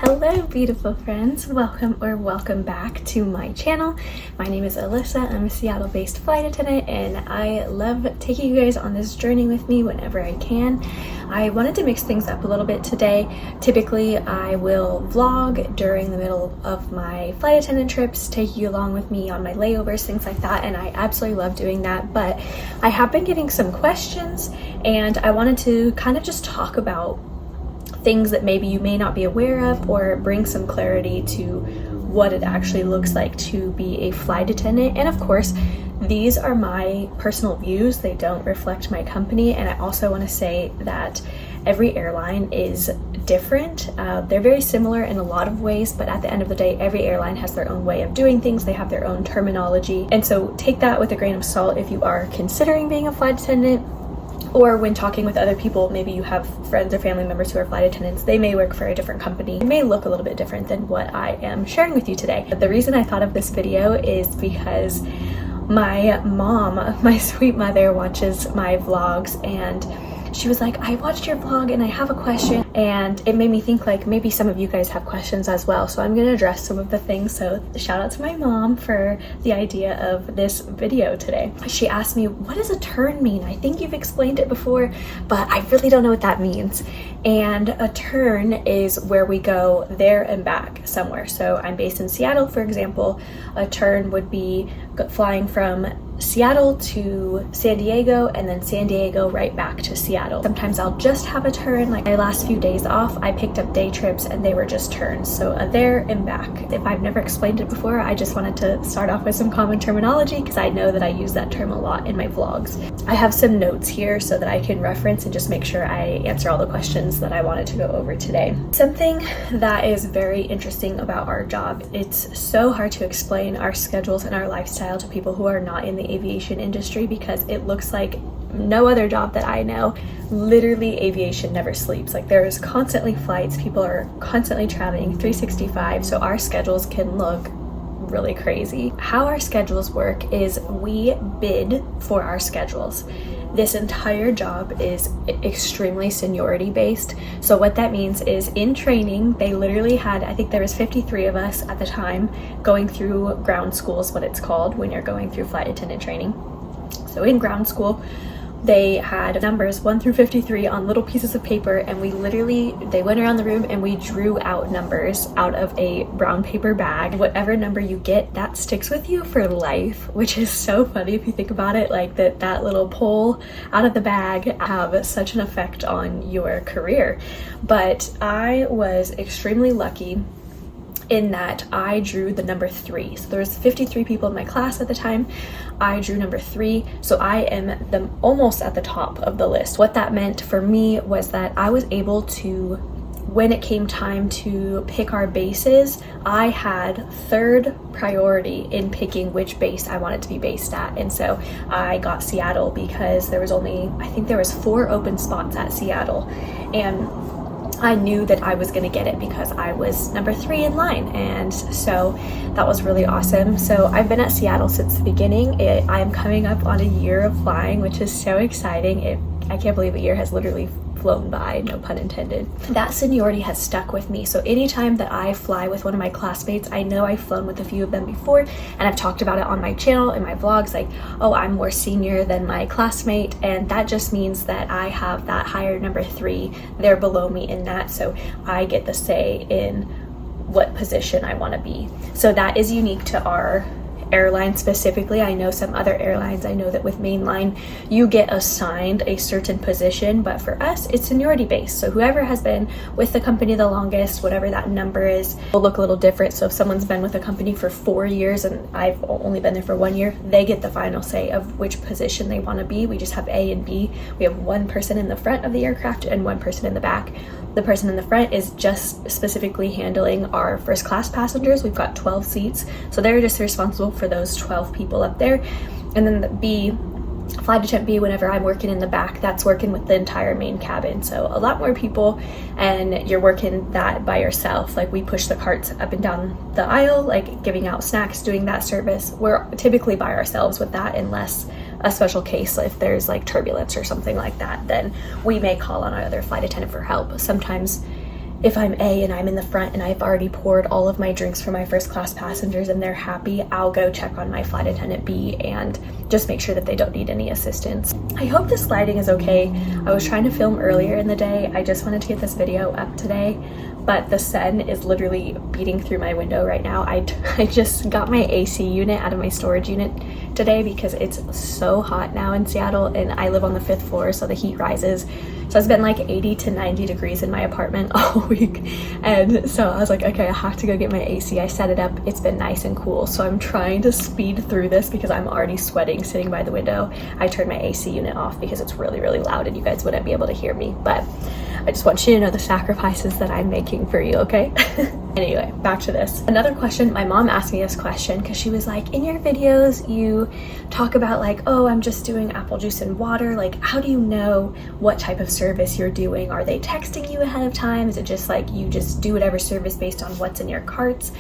Hello beautiful friends, welcome back to my channel. My name is Alyssa. I'm a Seattle based flight attendant and I love taking you guys on this journey with me whenever I can. I wanted to mix things up a little bit today. Typically I will vlog during the middle of my flight attendant trips, take you along with me on my layovers, things like that, and I absolutely love doing that. But I have been getting some questions and I wanted to kind of just talk about things that maybe you may not be aware of or bring some clarity to what it actually looks like to be a flight attendant. And of course, these are my personal views. They don't reflect my company. And I also want to say that every airline is different. They're very similar in a lot of ways, but at the end of the day, every airline has their own way of doing things. They have their own terminology. And so take that with a grain of salt if you are considering being a flight attendant. Or when talking with other people, maybe you have friends or family members who are flight attendants, they may work for a different company. It may look a little bit different than what I am sharing with you today. But the reason I thought of this video is because my mom, my sweet mother, watches my vlogs and she was like, I watched your vlog and I have a question, and it made me think like maybe some of you guys have questions as well. So I'm going to address some of the things. So shout out to my mom for the idea of this video today. She asked me, what does a turn mean? I think you've explained it before, but I really don't know what that means. And a turn is where we go there and back somewhere. So I'm based in Seattle, for example. A turn would be flying from Seattle to San Diego and then San Diego right back to Seattle. Sometimes I'll just have a turn. Like my last few days off, I picked up day trips and they were just turns. So a there and back. If I've never explained it before, I just wanted to start off with some common terminology because I know that I use that term a lot in my vlogs. I have some notes here so that I can reference and just make sure I answer all the questions that I wanted to go over today. Something that is very interesting about our job, it's so hard to explain our schedules and our lifestyle to people who are not in the aviation industry because it looks like no other job that I know. Literally, aviation never sleeps. Like there's constantly flights, people are constantly traveling 365, so our schedules can look really crazy. How our schedules work is we bid for our schedules. This entire job is extremely seniority based. So what that means is in training, they literally had, I think there was 53 of us at the time going through ground school is what it's called when you're going through flight attendant training. So in ground school, they had numbers 1 through 53 on little pieces of paper, and they went around the room and we drew out numbers out of a brown paper bag. Whatever number you get, that sticks with you for life, which is so funny if you think about it, like that little pull out of the bag have such an effect on your career. But I was extremely lucky in that I drew the number 3. So there was 53 people in my class at the time. I drew number 3, so I am almost at the top of the list. What that meant for me was that I was able to, when it came time to pick our bases, I had third priority in picking which base I wanted to be based at. And so I got Seattle because there was only, I think there was 4 open spots at Seattle. And I knew that I was going to get it because I was number 3 in line, and so that was really awesome. So I've been at Seattle since the beginning. I am coming up on a year of flying, which is so exciting. I can't believe a year has literally flown by, no pun intended. That seniority has stuck with me. So anytime that I fly with one of my classmates, I know I've flown with a few of them before, and I've talked about it on my channel and my vlogs, like, oh, I'm more senior than my classmate, and that just means that I have that higher number 3. They're below me in that, so I get the say in what position I want to be. So that is unique to our airline specifically. I know some other airlines, I know that with mainline you get assigned a certain position, but for us it's seniority based. So whoever has been with the company the longest, whatever that number is, will look a little different. So if someone's been with a company for 4 years and I've only been there for 1 year, they get the final say of which position they want to be. We just have A and B. We have one person in the front of the aircraft and one person in the back. The person in the front is just specifically handling our first class passengers. We've got 12 seats, so they're just responsible for those 12 people up there. And then the B, flight attendant B, whenever I'm working in the back, that's working with the entire main cabin. So a lot more people, and you're working that by yourself. Like we push the carts up and down the aisle, like giving out snacks, doing that service. We're typically by ourselves with that, unless a special case, if there's like turbulence or something like that, then we may call on our other flight attendant for help. Sometimes if I'm A and I'm in the front and I've already poured all of my drinks for my first class passengers and they're happy, I'll go check on my flight attendant B and just make sure that they don't need any assistance. I hope this lighting is okay. I was trying to film earlier in the day. I just wanted to get this video up today, but the sun is literally beating through my window right now. I just got my AC unit out of my storage unit today because it's so hot now in Seattle, and I live on the 5th floor, so the heat rises. So it's been like 80 to 90 degrees in my apartment all week. And so I was like, okay, I have to go get my AC. I set it up. It's been nice and cool. So I'm trying to speed through this because I'm already sweating sitting by the window. I turned my AC unit off because it's really, really loud and you guys wouldn't be able to hear me. But I just want you to know the sacrifices that I'm making for you, okay? Anyway, back to this. Another question, my mom asked me this question because she was like, in your videos, you talk about like, oh, I'm just doing apple juice and water. Like, how do you know what type of service you're doing? Are they texting you ahead of time? Is it just like you just do whatever service based on what's in your carts?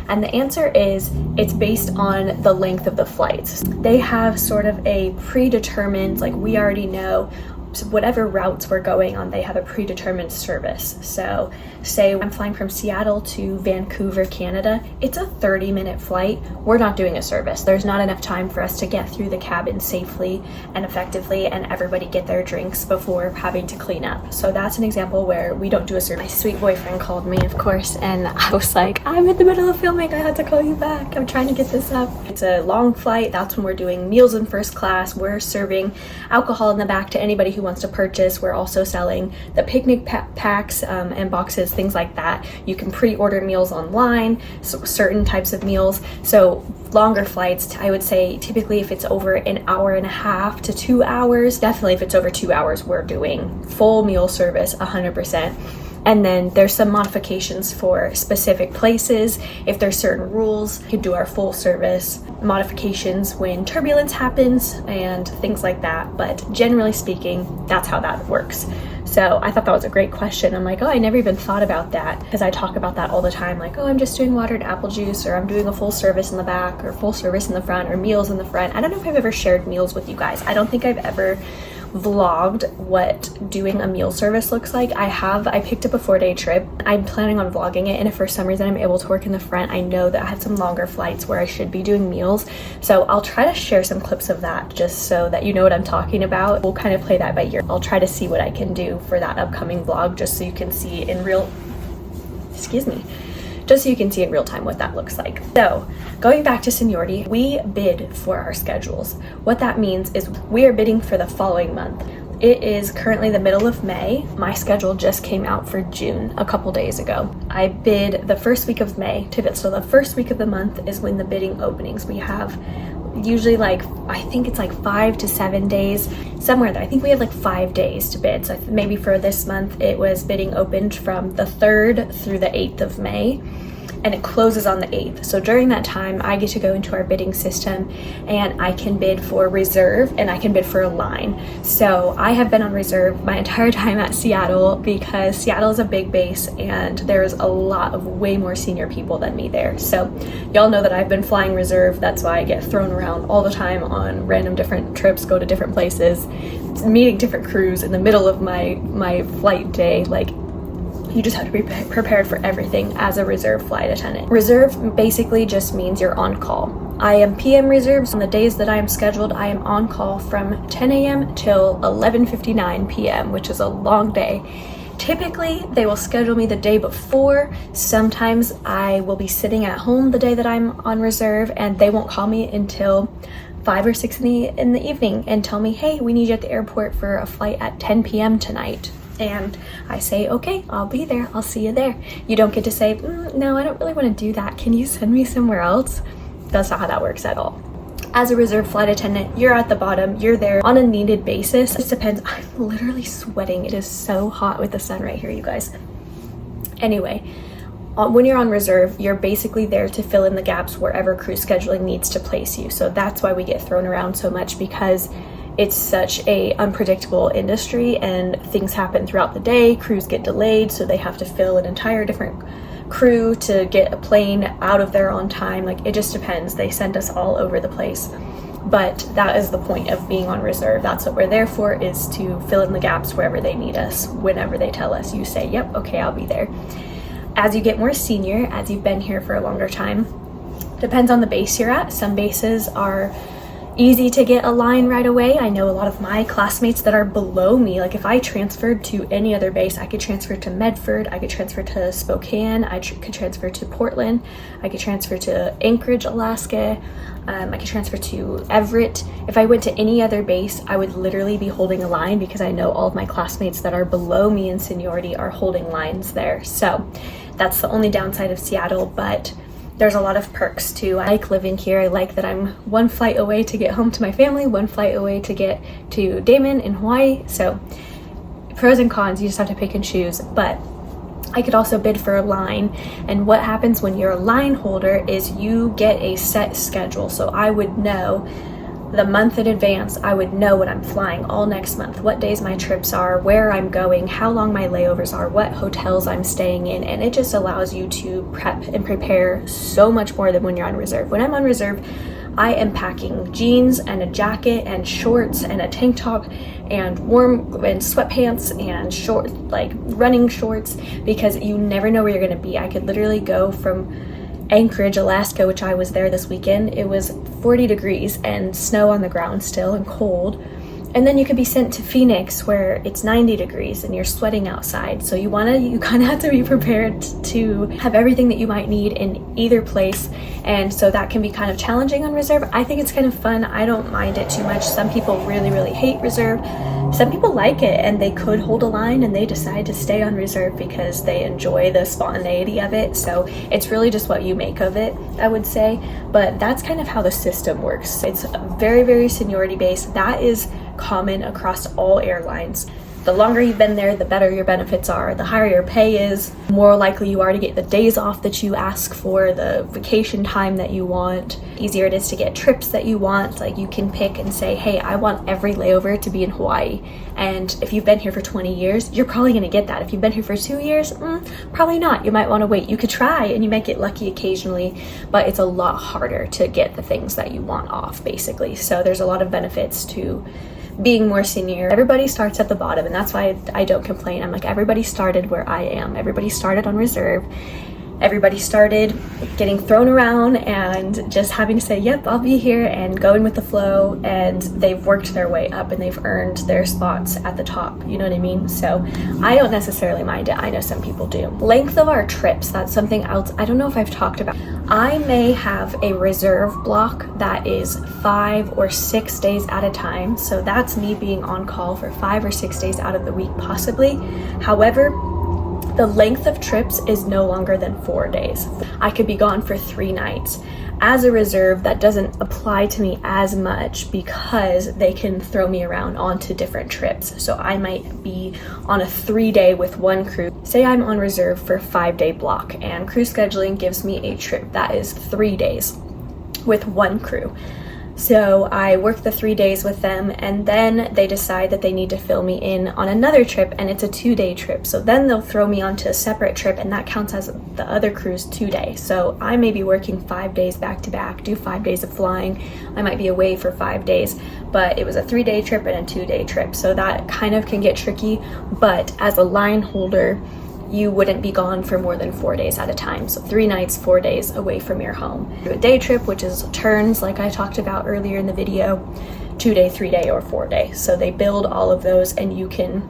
And the answer is it's based on the length of the flights. They have sort of a predetermined, like we already know, so whatever routes we're going on, they have a predetermined service. So say I'm flying from Seattle to Vancouver, Canada, it's a 30-minute flight. We're not doing a service. There's not enough time for us to get through the cabin safely and effectively and everybody get their drinks before having to clean up. So that's an example where we don't do a service. My sweet boyfriend called me, of course, and I was like, I'm in the middle of filming. I had to call you back. I'm trying to get this up. It's a long flight. That's when we're doing meals in first class. We're serving alcohol in the back to anybody who wants to purchase. We're also selling the picnic packs and boxes, things like that. You can pre-order meals online, so certain types of meals. So longer flights, I would say typically if it's over an hour and a half to 2 hours, definitely if it's over 2 hours, we're doing full meal service 100%. And then there's some modifications for specific places. If there's certain rules, we can do our full service. Modifications when turbulence happens and things like that. But generally speaking, that's how that works. So I thought that was a great question. I'm like, oh, I never even thought about that, because I talk about that all the time. Like, oh, I'm just doing water and apple juice, or I'm doing a full service in the back, or full service in the front, or meals in the front. I don't know if I've ever shared meals with you guys. I don't think I've ever vlogged what doing a meal service looks like. I picked up a 4-day trip. I'm planning on vlogging it, and if for some reason I'm able to work in the front, I know that I have some longer flights where I should be doing meals. So I'll try to share some clips of that just so that you know what I'm talking about. We'll kind of play that by ear. I'll try to see what I can do for that upcoming vlog just so you can see in real, just so you can see in real time what that looks like. So going back to seniority, we bid for our schedules. What that means is we are bidding for the following month. It is currently the middle of May. My schedule just came out for June a couple days ago. I bid the first week of May to bid. So the first week of the month is when the bidding openings. We have usually like, I think it's like 5 to 7 days, somewhere there. I think we have like 5 days to bid. So maybe for this month, it was bidding opened from the 3rd through the 8th of May. And it closes on the 8th. So during that time, I get to go into our bidding system and I can bid for reserve and I can bid for a line. So I have been on reserve my entire time at Seattle because Seattle is a big base and there's a lot of way more senior people than me there. So y'all know that I've been flying reserve. That's why I get thrown around all the time on random different trips, go to different places, meeting different crews in the middle of my flight day. Like, you just have to be prepared for everything as a reserve flight attendant. Reserve basically just means you're on call. I am PM reserves. On the days that I am scheduled, I am on call from 10 a.m. till 11:59 p.m., which is a long day. Typically, they will schedule me the day before. Sometimes I will be sitting at home the day that I'm on reserve and they won't call me until 5 or 6 in the evening and tell me, hey, we need you at the airport for a flight at 10 p.m. tonight. And I say, okay, I'll be there. I'll see you there. You don't get to say, no, I don't really want to do that. Can you send me somewhere else? That's not how that works at all. As a reserve flight attendant, you're at the bottom. You're there on a needed basis. It depends. I'm literally sweating. It is so hot with the sun right here, you guys. Anyway, when you're on reserve, you're basically there to fill in the gaps wherever crew scheduling needs to place you. So that's why we get thrown around so much, because it's such a unpredictable industry and things happen throughout the day. Crews get delayed, so they have to fill an entire different crew to get a plane out of there on time. Like, it just depends. They send us all over the place. but that is the point of being on reserve. That's what we're there for, is to fill in the gaps wherever they need us. Whenever they tell us, you say, yep, okay, I'll be there. As you get more senior, as you've been here for a longer time, depends on the base you're at. Some bases are easy to get a line right away. I know a lot of my classmates that are below me, like if I transferred to any other base, I could transfer to Medford, I could transfer to Spokane, I could transfer to Portland, I could transfer to Anchorage, Alaska, I could transfer to Everett. If I went to any other base, I would literally be holding a line, because I know all of my classmates that are below me in seniority are holding lines there. So that's the only downside of Seattle, but there's a lot of perks too. I like living here. I like that I'm one flight away to get home to my family, one flight away to get to Damon in Hawaii. So pros and cons, you just have to pick and choose. But I could also bid for a line, and what happens when you're a line holder is you get a set schedule. So I would know the month in advance. I would know what I'm flying all next month, what days my trips are, where I'm going, how long my layovers are, what hotels I'm staying in, and it just allows you to prep and prepare so much more than when you're on reserve. When I'm on reserve, I am packing jeans and a jacket and shorts and a tank top and warm and sweatpants and short, like running shorts, because you never know where you're going to be. I could literally go from Anchorage, Alaska, which I was there this weekend. It was 40 degrees and snow on the ground still and cold. And then you could be sent to Phoenix where it's 90 degrees and you're sweating outside. So you kind of have to be prepared to have everything that you might need in either place. And so that can be kind of challenging on reserve. I think it's kind of fun. I don't mind it too much. Some people really, really hate reserve. Some people like it, and they could hold a line and they decide to stay on reserve because they enjoy the spontaneity of it. So it's really just what you make of it, I would say. But that's kind of how the system works. It's very, very seniority based. That is common across all airlines. The longer you've been there, the better your benefits are. The higher your pay is, the more likely you are to get the days off that you ask for, the vacation time that you want. The easier it is to get trips that you want. Like you can pick and say, hey, I want every layover to be in Hawaii. And if you've been here for 20 years, you're probably going to get that. If you've been here for 2 years, probably not. You might want to wait. You could try and you might get lucky occasionally, but it's a lot harder to get the things that you want off, basically. So there's a lot of benefits to being more senior. Everybody starts at the bottom, and that's why I don't complain. I'm like, everybody started where I am. Everybody started on reserve. Everybody started getting thrown around and just having to say, yep, I'll be here, and going with the flow, and they've worked their way up and they've earned their spots at the top. You know what I mean? So I don't necessarily mind it. I know some people do. Length of our trips, that's something else I don't know if I've talked about. I may have a reserve block that is 5 or 6 days at a time. So that's me being on call for 5 or 6 days out of the week, possibly. However, the length of trips is no longer than 4 days. I could be gone for 3 nights. As a reserve, that doesn't apply to me as much because they can throw me around onto different trips. So I might be on a 3-day with one crew. Say I'm on reserve for a 5-day block, and crew scheduling gives me a trip that is 3 days with one crew. So I work the 3 days with them, and then they decide that they need to fill me in on another trip, and it's a 2-day trip. So then they'll throw me onto a separate trip, and that counts as the other crew's 2-day. So I may be working 5 days back to back, do 5 days of flying. I might be away for 5 days, but it was a 3-day trip and a 2-day trip. So that kind of can get tricky, but as a line holder, you wouldn't be gone for more than 4 days at a time. So 3 nights, 4 days away from your home. Do a day trip, which is turns, like I talked about earlier in the video, 2-day, 3-day, or 4-day. So they build all of those, and you can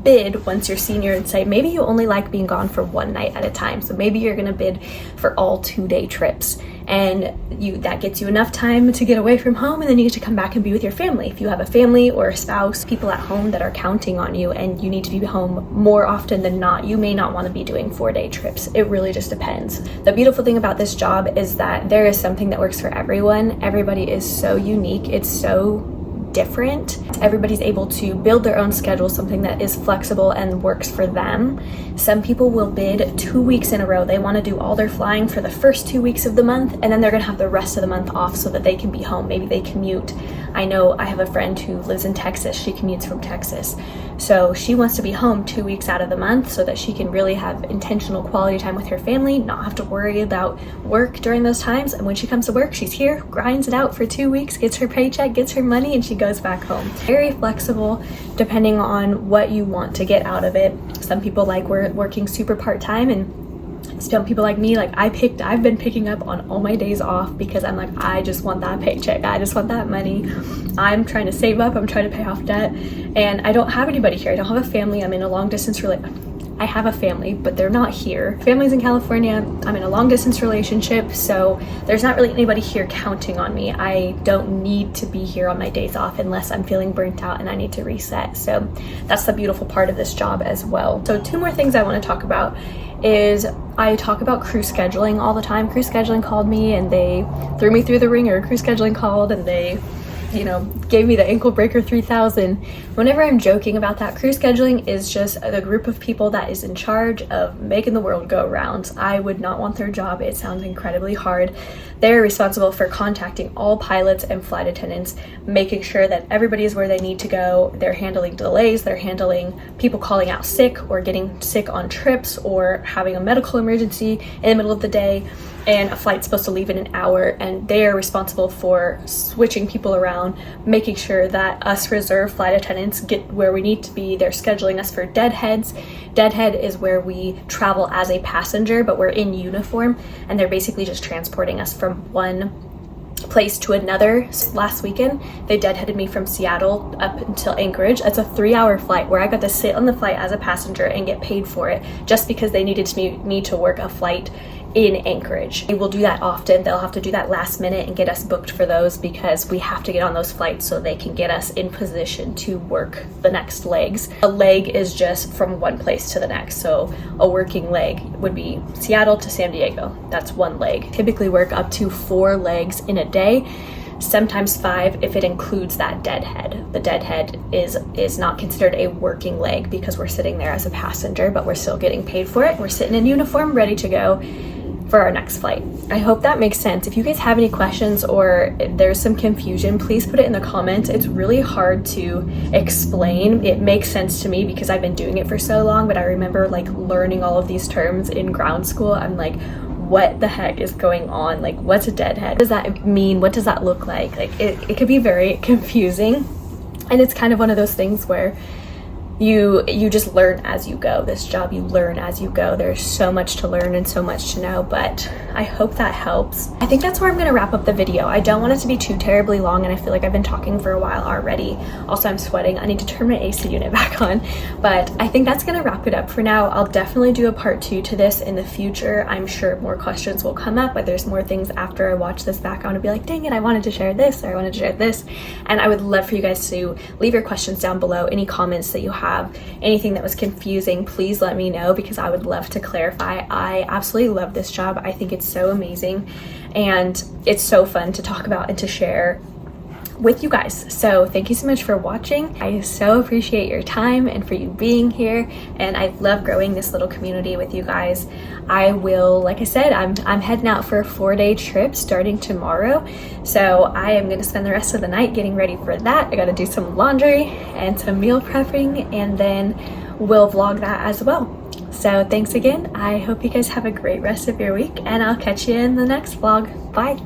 bid once you're senior and say, maybe you only like being gone for 1 night at a time. So maybe you're gonna bid for all 2-day trips, and that gets you enough time to get away from home, and then you get to come back and be with your family. If you have a family or a spouse, people at home that are counting on you, and you need to be home more often than not, you may not want to be doing 4-day trips. It really just depends. The beautiful thing about this job is that there is something that works for everyone. Everybody is so unique. It's so different. Everybody's able to build their own schedule, something that is flexible and works for them. Some people will bid 2 weeks in a row. They want to do all their flying for the first 2 weeks of the month, and then they're gonna have the rest of the month off so that they can be home. Maybe they commute. I know I have a friend who lives in Texas. She commutes from Texas. So she wants to be home 2 weeks out of the month so that she can really have intentional quality time with her family, not have to worry about work during those times. And when she comes to work, she's here, grinds it out for 2 weeks, gets her paycheck, gets her money, and she goes back home. Very flexible depending on what you want to get out of it. Some people like working super part-time, and some people like me, like I've been picking up on all my days off because I'm like, I just want that paycheck, I just want that money. I'm trying to save up, I'm trying to pay off debt, and I don't have anybody here. I don't have a family. I'm in a long distance relationship. I have a family, but they're not here. Family's in California. I'm in a long distance relationship, so there's not really anybody here counting on me. I don't need to be here on my days off unless I'm feeling burnt out and I need to reset. So that's the beautiful part of this job as well. So 2 more things I want to talk about is I talk about crew scheduling all the time. Crew scheduling called me and they threw me through the ringer. Crew scheduling called and they, you know, gave me the ankle breaker 3000. Whenever I'm joking about that, crew scheduling is just the group of people that is in charge of making the world go round. I would not want their job. It sounds incredibly hard. They're responsible for contacting all pilots and flight attendants, making sure that everybody is where they need to go. They're handling delays. They're handling people calling out sick or getting sick on trips or having a medical emergency in the middle of the day, and a flight's supposed to leave in an hour, and they're responsible for switching people around, making sure that us reserve flight attendants get where we need to be. They're scheduling us for deadheads. Deadhead is where we travel as a passenger, but we're in uniform, and they're basically just transporting us from one place to another. Last weekend, they deadheaded me from Seattle up until Anchorage. It's a 3-hour flight where I got to sit on the flight as a passenger and get paid for it just because they needed me to work a flight in Anchorage. They will do that often. They'll have to do that last minute and get us booked for those because we have to get on those flights so they can get us in position to work the next legs. A leg is just from one place to the next. So a working leg would be Seattle to San Diego. That's one leg. Typically work up to 4 legs in a day, sometimes 5 if it includes that deadhead. The deadhead is not considered a working leg because we're sitting there as a passenger, but we're still getting paid for it. We're sitting in uniform, ready to go for our next flight. I hope that makes sense. If you guys have any questions or there's some confusion, please put it in the comments. It's really hard to explain. It makes sense to me because I've been doing it for so long, but I remember like learning all of these terms in ground school. I'm like, what the heck is going on? Like, what's a deadhead? What does that mean? What does that look like? Like, it could be very confusing. And it's kind of one of those things where you just learn as you go. This job, you learn as you go. There's so much to learn and so much to know, but I hope that helps. I think that's where I'm gonna wrap up the video. I don't want it to be too terribly long, and I feel like I've been talking for a while already. Also, I'm sweating. I need to turn my AC unit back on, but I think that's gonna wrap it up for now. I'll definitely do a part 2 to this in the future. I'm sure more questions will come up, but there's more things after I watch this back. I wanna be like, dang it, I wanted to share this, or I wanted to share this, and I would love for you guys to leave your questions down below. Any comments that you have, anything that was confusing, please let me know because I would love to clarify. I absolutely love this job. I think it's so amazing and it's so fun to talk about and to share with you guys. So thank you so much for watching. I so appreciate your time and for you being here, and I love growing this little community with you guys. I will, like I said, I'm heading out for a 4-day trip starting tomorrow, so I am going to spend the rest of the night getting ready for that. I got to do some laundry and some meal prepping, and then we'll vlog that as well. So thanks again. I hope you guys have a great rest of your week, and I'll catch you in the next vlog. Bye.